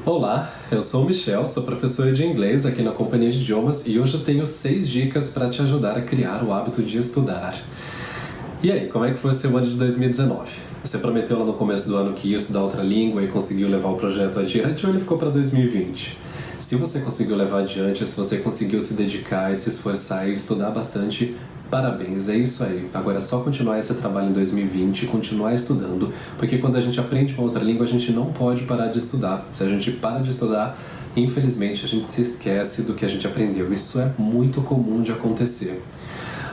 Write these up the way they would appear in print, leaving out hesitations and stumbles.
Olá, eu sou o Michel, sou professor de inglês aqui na Companhia de Idiomas e hoje eu tenho 6 dicas para te ajudar a criar o hábito de estudar. E aí, como é que foi o seu ano de 2019? Você prometeu lá no começo do ano que ia estudar outra língua e conseguiu levar o projeto adiante ou ele ficou para 2020? Se você conseguiu levar adiante, se você conseguiu se dedicar e se esforçar e estudar bastante, parabéns, é isso aí. Agora é só continuar esse trabalho em 2020, continuar estudando, porque quando a gente aprende uma outra língua, a gente não pode parar de estudar. Se a gente para de estudar, infelizmente a gente se esquece do que a gente aprendeu. Isso é muito comum de acontecer.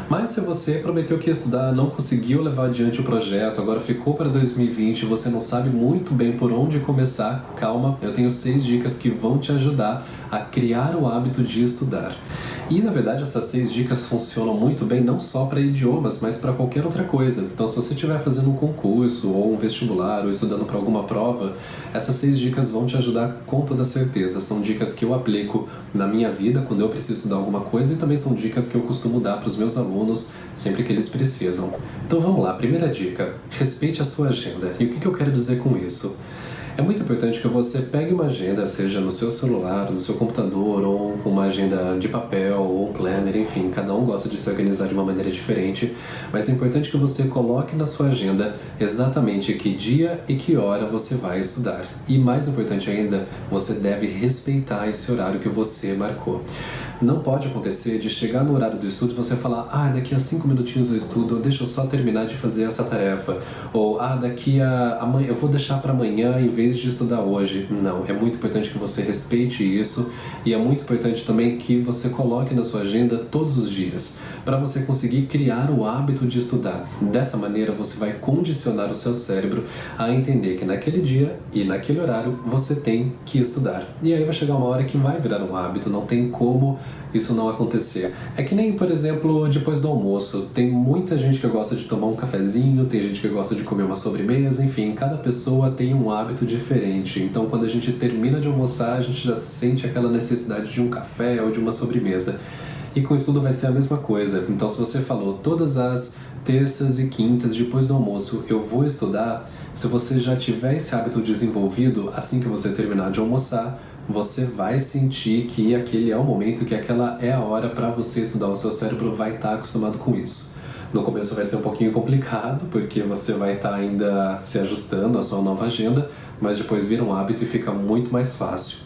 Mas se você prometeu que ia estudar, não conseguiu levar adiante o projeto, agora ficou para 2020 e você não sabe muito bem por onde começar, calma, eu tenho 6 dicas que vão te ajudar a criar o hábito de estudar. E na verdade essas 6 dicas funcionam muito bem não só para idiomas, mas para qualquer outra coisa. Então se você estiver fazendo um concurso ou um vestibular ou estudando para alguma prova, essas 6 dicas vão te ajudar com toda certeza. São dicas que eu aplico na minha vida quando eu preciso estudar alguma coisa e também são dicas que eu costumo dar para os meus alunos sempre que eles precisam. Então vamos lá, primeira dica, respeite a sua agenda. E o que eu quero dizer com isso? É muito importante que você pegue uma agenda, seja no seu celular, no seu computador, ou uma agenda de papel, ou um planner, enfim, cada um gosta de se organizar de uma maneira diferente, mas é importante que você coloque na sua agenda exatamente que dia e que hora você vai estudar. E mais importante ainda, você deve respeitar esse horário que você marcou. Não pode acontecer de chegar no horário do estudo e você falar daqui a 5 minutinhos eu estudo, ou deixa eu só terminar de fazer essa tarefa, ou daqui a amanhã eu vou deixar para amanhã em vez de estudar hoje. Não, é muito importante que você respeite isso e é muito importante também que você coloque na sua agenda todos os dias, para você conseguir criar o hábito de estudar. Dessa maneira você vai condicionar o seu cérebro a entender que naquele dia e naquele horário você tem que estudar. E aí vai chegar uma hora que vai virar um hábito, não tem como isso não acontecer. É que nem, por exemplo, depois do almoço. Tem muita gente que gosta de tomar um cafezinho, tem gente que gosta de comer uma sobremesa, enfim, cada pessoa tem um hábito diferente. Então, quando a gente termina de almoçar, a gente já sente aquela necessidade de um café ou de uma sobremesa. E com o estudo vai ser a mesma coisa. Então, se você falou todas as terças e quintas depois do almoço eu vou estudar, se você já tiver esse hábito desenvolvido, assim que você terminar de almoçar, você vai sentir que aquele é o momento, que aquela é a hora para você estudar. O seu cérebro vai estar acostumado com isso. No começo vai ser um pouquinho complicado, porque você vai estar ainda se ajustando à sua nova agenda, mas depois vira um hábito e fica muito mais fácil.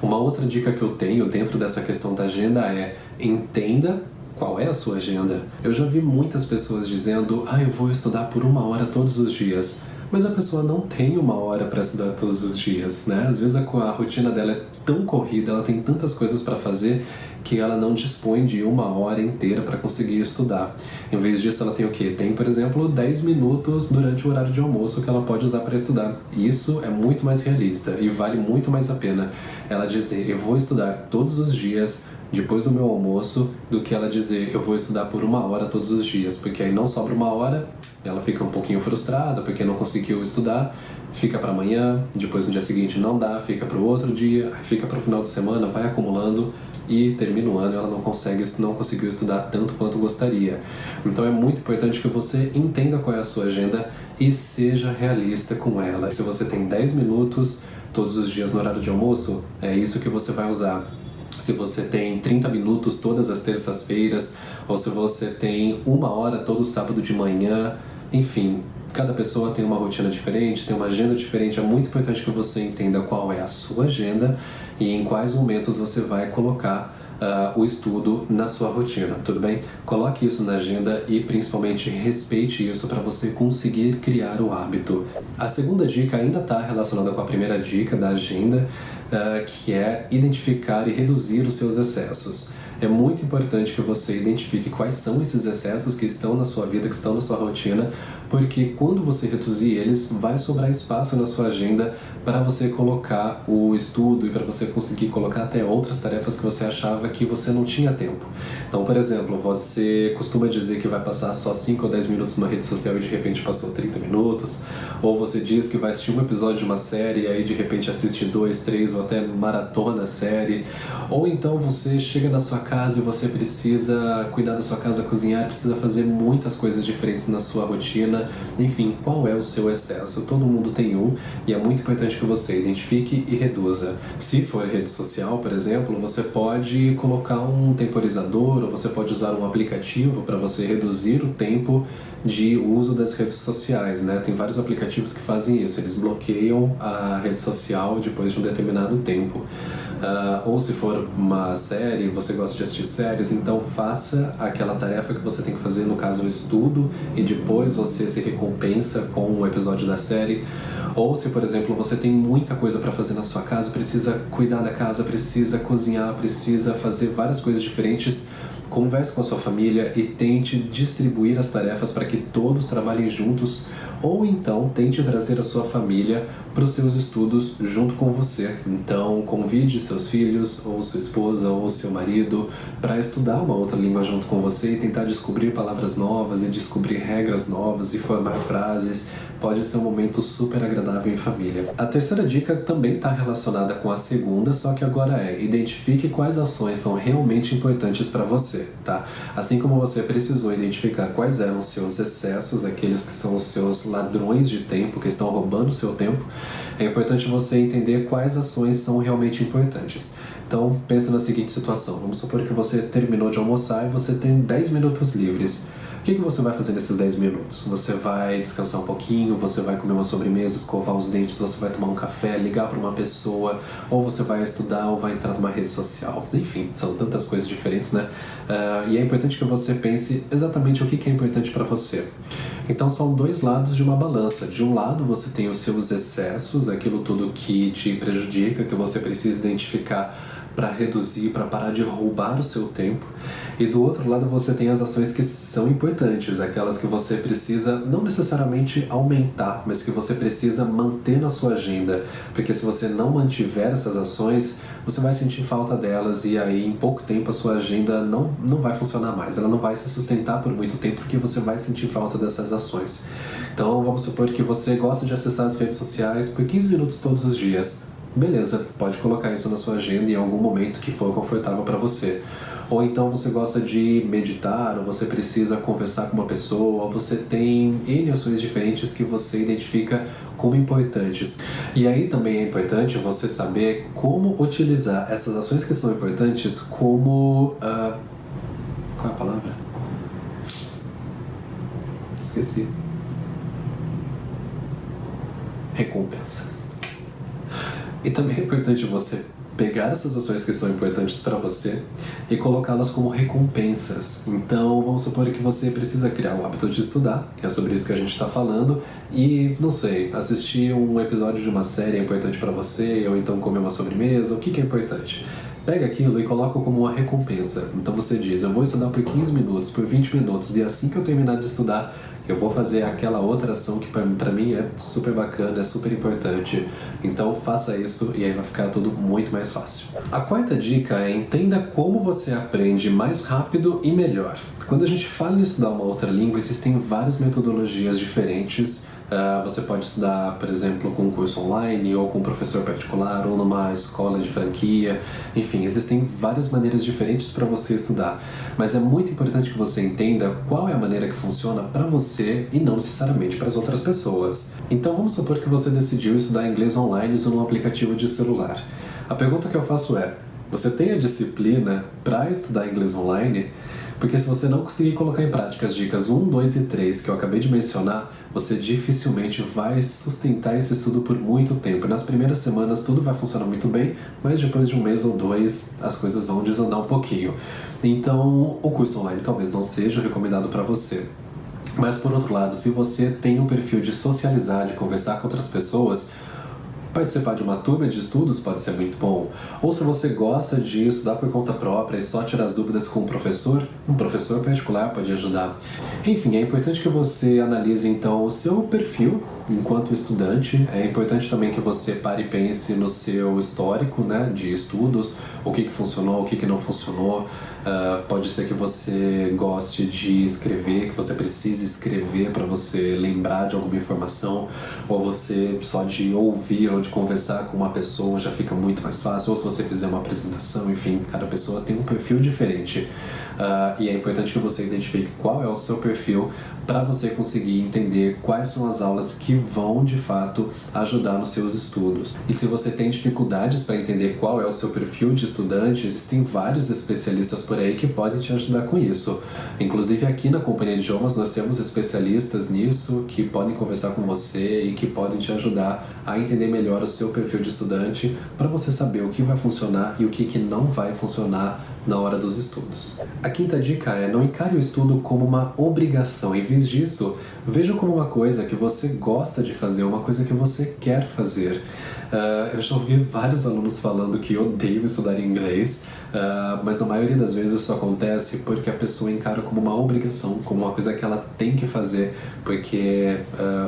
Uma outra dica que eu tenho dentro dessa questão da agenda é: entenda qual é a sua agenda. Eu já vi muitas pessoas dizendo, eu vou estudar por 1 hora todos os dias. Mas a pessoa não tem 1 hora para estudar todos os dias, né? Às vezes a rotina dela é tão corrida, ela tem tantas coisas para fazer que ela não dispõe de 1 hora inteira para conseguir estudar. Em vez disso, ela tem o quê? Tem, por exemplo, 10 minutos durante o horário de almoço que ela pode usar para estudar. Isso é muito mais realista e vale muito mais a pena ela dizer, eu vou estudar todos os dias depois do meu almoço, do que ela dizer, eu vou estudar por 1 hora todos os dias, porque aí não sobra 1 hora, ela fica um pouquinho frustrada porque não conseguiu estudar, fica para amanhã, depois no dia seguinte não dá, fica para o outro dia, fica para o final de semana, vai acumulando e termina o ano e ela não conseguiu estudar tanto quanto gostaria. Então é muito importante que você entenda qual é a sua agenda e seja realista com ela. Se você tem 10 minutos todos os dias no horário de almoço, é isso que você vai usar. Se você tem 30 minutos todas as terças-feiras, ou se você tem 1 hora todo sábado de manhã, enfim, cada pessoa tem uma rotina diferente, tem uma agenda diferente. É muito importante que você entenda qual é a sua agenda e em quais momentos você vai colocar o estudo na sua rotina, tudo bem? Coloque isso na agenda e principalmente respeite isso para você conseguir criar o hábito. A segunda dica ainda está relacionada com a primeira dica da agenda, que é identificar e reduzir os seus excessos. É muito importante que você identifique quais são esses excessos que estão na sua vida, que estão na sua rotina, porque quando você reduzir eles, vai sobrar espaço na sua agenda para você colocar o estudo e para você conseguir colocar até outras tarefas que você achava que você não tinha tempo. Então, por exemplo, você costuma dizer que vai passar só 5 ou 10 minutos numa rede social e de repente passou 30 minutos, ou você diz que vai assistir um episódio de uma série e aí de repente assiste 2, 3 ou ou até maratona a série, ou então você chega na sua casa e você precisa cuidar da sua casa, cozinhar, precisa fazer muitas coisas diferentes na sua rotina. Enfim, qual é o seu excesso? Todo mundo tem um e é muito importante que você identifique e reduza. Se for rede social, por exemplo, você pode colocar um temporizador ou você pode usar um aplicativo para você reduzir o tempo de uso das redes sociais, né? Tem vários aplicativos que fazem isso, eles bloqueiam a rede social depois de um determinado tempo. Ou se for uma série, você gosta de assistir séries, então faça aquela tarefa que você tem que fazer, no caso o estudo, e depois você se recompensa com um episódio da série. Ou se, por exemplo, você tem muita coisa para fazer na sua casa, precisa cuidar da casa, precisa cozinhar, precisa fazer várias coisas diferentes, converse com a sua família e tente distribuir as tarefas para que todos trabalhem juntos, ou então tente trazer a sua família para os seus estudos junto com você. Então convide seus filhos, ou sua esposa, ou seu marido para estudar uma outra língua junto com você e tentar descobrir palavras novas e descobrir regras novas e formar frases. Pode ser um momento super agradável em família. A terceira dica também está relacionada com a segunda, só que agora identifique quais ações são realmente importantes para você, tá? Assim como você precisou identificar quais eram os seus excessos, aqueles que são os seus ladrões de tempo, que estão roubando o seu tempo, é importante você entender quais ações são realmente importantes. Então, pensa na seguinte situação. Vamos supor que você terminou de almoçar e você tem 10 minutos livres. O que você vai fazer nesses 10 minutos? Você vai descansar um pouquinho, você vai comer uma sobremesa, escovar os dentes, você vai tomar um café, ligar para uma pessoa, ou você vai estudar ou vai entrar numa rede social. Enfim, são tantas coisas diferentes, né? E é importante que você pense exatamente o que é importante para você. Então são dois lados de uma balança. De um lado você tem os seus excessos, aquilo tudo que te prejudica, que você precisa identificar para reduzir, para parar de roubar o seu tempo. E do outro lado você tem as ações que são importantes, aquelas que você precisa não necessariamente aumentar, mas que você precisa manter na sua agenda, porque se você não mantiver essas ações, você vai sentir falta delas e aí em pouco tempo a sua agenda não vai funcionar mais, ela não vai se sustentar por muito tempo porque você vai sentir falta dessas ações. Então vamos supor que você gosta de acessar as redes sociais por 15 minutos todos os dias. Beleza, pode colocar isso na sua agenda em algum momento que for confortável para você. Ou então você gosta de meditar, ou você precisa conversar com uma pessoa, ou você tem N ações diferentes que você identifica como importantes. E aí também é importante você saber como utilizar essas ações que são importantes como... qual é a palavra? Esqueci. Recompensa. E também é importante você pegar essas ações que são importantes para você e colocá-las como recompensas. Então, vamos supor que você precisa criar o hábito de estudar, que é sobre isso que a gente está falando, e, não sei, assistir um episódio de uma série é importante para você, ou então comer uma sobremesa, o que é importante? Pega aquilo e coloca como uma recompensa. Então você diz, eu vou estudar por 15 minutos, por 20 minutos, e assim que eu terminar de estudar, eu vou fazer aquela outra ação que pra mim é super bacana, é super importante. Então faça isso e aí vai ficar tudo muito mais fácil. A quarta dica é entenda como você aprende mais rápido e melhor. Quando a gente fala em estudar uma outra língua, existem várias metodologias diferentes. Você pode estudar, por exemplo, com um curso online, ou com um professor particular, ou numa escola de franquia. Enfim, existem várias maneiras diferentes para você estudar. Mas é muito importante que você entenda qual é a maneira que funciona para você e não necessariamente para as outras pessoas. Então vamos supor que você decidiu estudar inglês online usando um aplicativo de celular. A pergunta que eu faço é, você tem a disciplina para estudar inglês online? Porque se você não conseguir colocar em prática as dicas 1, 2 e 3 que eu acabei de mencionar, você dificilmente vai sustentar esse estudo por muito tempo. E nas primeiras semanas tudo vai funcionar muito bem, mas depois de um mês ou dois as coisas vão desandar um pouquinho. Então o curso online talvez não seja recomendado para você. Mas por outro lado, se você tem um perfil de socializar, de conversar com outras pessoas, participar de uma turma de estudos pode ser muito bom. Ou se você gosta de estudar por conta própria e só tirar as dúvidas com um professor particular pode ajudar. Enfim, é importante que você analise então o seu perfil enquanto estudante, é importante também que você pare e pense no seu histórico, né, de estudos, o que funcionou, o que não funcionou. Pode ser que você goste de escrever, que você precise escrever para você lembrar de alguma informação, ou você só de ouvir ou de conversar com uma pessoa já fica muito mais fácil, ou se você fizer uma apresentação, enfim, cada pessoa tem um perfil diferente. E é importante que você identifique qual é o seu perfil para você conseguir entender quais são as aulas que vão de fato ajudar nos seus estudos. E se você tem dificuldades para entender qual é o seu perfil de estudante, existem vários especialistas por aí que podem te ajudar com isso. Inclusive aqui na Companhia de Idiomas nós temos especialistas nisso que podem conversar com você e que podem te ajudar a entender melhor o seu perfil de estudante para você saber o que vai funcionar e o que não vai funcionar na hora dos estudos. A quinta dica é: não encare o estudo como uma obrigação. Em vez disso, veja como uma coisa que você gosta de fazer, uma coisa que você quer fazer. Eu já ouvi vários alunos falando que odeiam estudar inglês, mas na maioria das vezes isso acontece porque a pessoa encara como uma obrigação, como uma coisa que ela tem que fazer, porque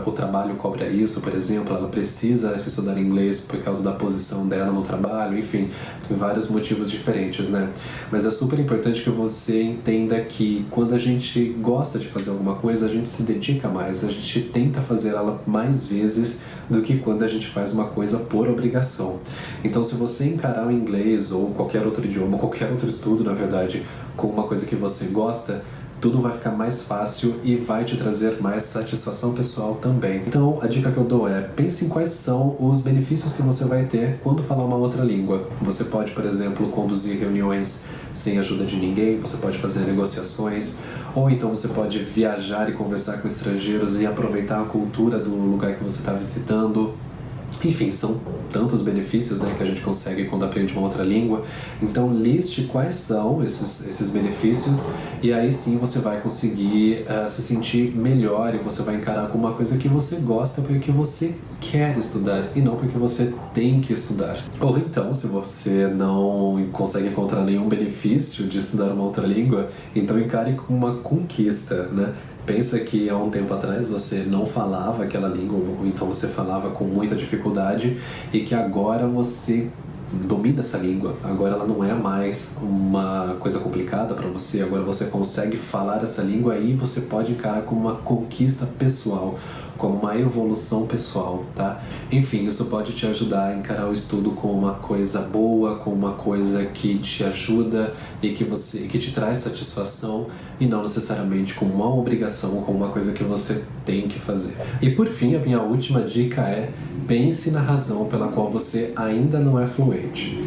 o trabalho cobra isso, por exemplo, ela precisa estudar inglês por causa da posição dela no trabalho, enfim, tem vários motivos diferentes, né? Mas é super importante que você entenda que quando a gente gosta de fazer alguma coisa, a gente se dedica mais, a gente tenta fazer ela mais vezes do que quando a gente faz uma coisa por obrigação. Então, se você encarar o inglês ou qualquer outro idioma, qualquer outro estudo, na verdade, como uma coisa que você gosta, tudo vai ficar mais fácil e vai te trazer mais satisfação pessoal também. Então, a dica que eu dou é: pense em quais são os benefícios que você vai ter quando falar uma outra língua. Você pode, por exemplo, conduzir reuniões sem ajuda de ninguém, você pode fazer negociações, ou então você pode viajar e conversar com estrangeiros e aproveitar a cultura do lugar que você está visitando. Enfim, são tantos benefícios, né, que a gente consegue quando aprende uma outra língua. Então, liste quais são esses benefícios e aí sim você vai conseguir se sentir melhor e você vai encarar como uma coisa que você gosta porque você quer estudar e não porque você tem que estudar. Ou então, se você não consegue encontrar nenhum benefício de estudar uma outra língua, então encare como uma conquista, né? Pensa que há um tempo atrás você não falava aquela língua, ou então você falava com muita dificuldade, e que agora você domina essa língua. Agora ela não é mais uma coisa complicada para você, agora você consegue falar essa língua e você pode encarar como uma conquista pessoal, como uma evolução pessoal, tá? Enfim, isso pode te ajudar a encarar o estudo como uma coisa boa, como uma coisa que te ajuda e que te traz satisfação, e não necessariamente como uma obrigação, como uma coisa que você tem que fazer. E por fim, a minha última dica é: pense na razão pela qual você ainda não é fluente.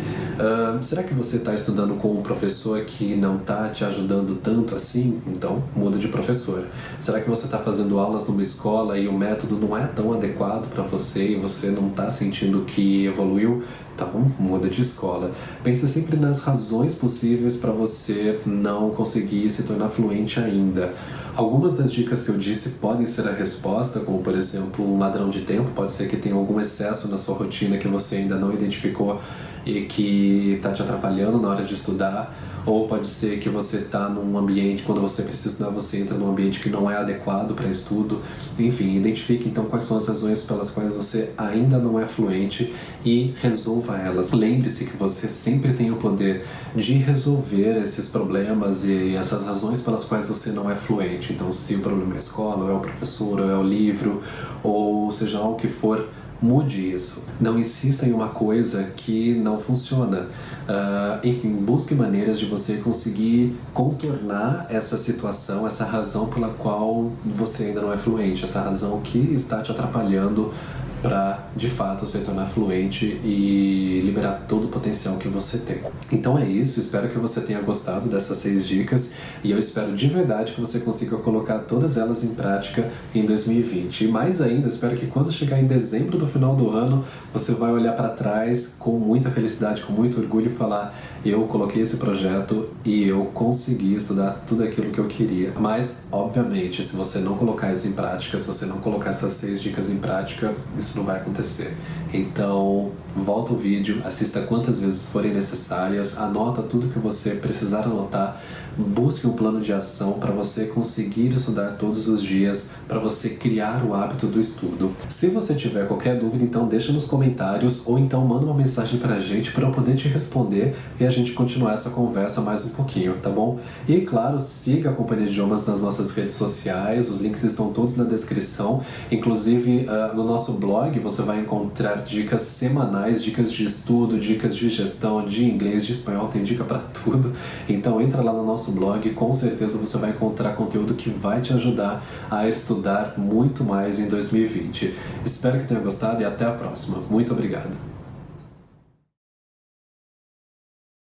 Será que você está estudando com um professor que não está te ajudando tanto assim? Então, muda de professor. Será que você está fazendo aulas numa escola e o método não é tão adequado para você e você não está sentindo que evoluiu? Então, muda de escola. Pense sempre nas razões possíveis para você não conseguir se tornar fluente ainda. Algumas das dicas que eu disse podem ser a resposta, como por exemplo, um ladrão de tempo. Pode ser que tenha algum excesso na sua rotina que você ainda não identificou e que está te atrapalhando na hora de estudar. Ou pode ser que você está num ambiente, quando você precisa estudar, você entra num ambiente que não é adequado para estudo. Enfim, identifique então quais são as razões pelas quais você ainda não é fluente e resolva elas. Lembre-se que você sempre tem o poder de resolver esses problemas e essas razões pelas quais você não é fluente. Então, se o problema é a escola, ou é o professor, ou é o livro, ou seja lá o que for, mude isso. Não insista em uma coisa que não funciona. Enfim, busque maneiras de você conseguir contornar essa situação, essa razão pela qual você ainda não é fluente, essa razão que está te atrapalhando para, de fato, se tornar fluente e liberar todo o potencial que você tem. Então é isso, espero que você tenha gostado dessas 6 dicas e eu espero de verdade que você consiga colocar todas elas em prática em 2020. E mais ainda, espero que quando chegar em dezembro do final do ano, você vai olhar para trás com muita felicidade, com muito orgulho e falar: eu coloquei esse projeto e eu consegui estudar tudo aquilo que eu queria. Mas, obviamente, se você não colocar isso em prática, se você não colocar essas 6 dicas em prática, isso não vai acontecer. Então, volta o vídeo, assista quantas vezes forem necessárias, anota tudo que você precisar anotar, busque um plano de ação para você conseguir estudar todos os dias, para você criar o hábito do estudo. Se você tiver qualquer dúvida, então deixa nos comentários ou então manda uma mensagem para a gente para eu poder te responder e a gente continuar essa conversa mais um pouquinho, tá bom? E claro, siga a Companhia de Idiomas nas nossas redes sociais, os links estão todos na descrição, inclusive no nosso blog você vai encontrar dicas semanais, dicas de estudo, dicas de gestão, de inglês, de espanhol, tem dica para tudo. Então entra lá no nosso blog, com certeza você vai encontrar conteúdo que vai te ajudar a estudar muito mais em 2020. Espero que tenha gostado e até a próxima. Muito obrigado!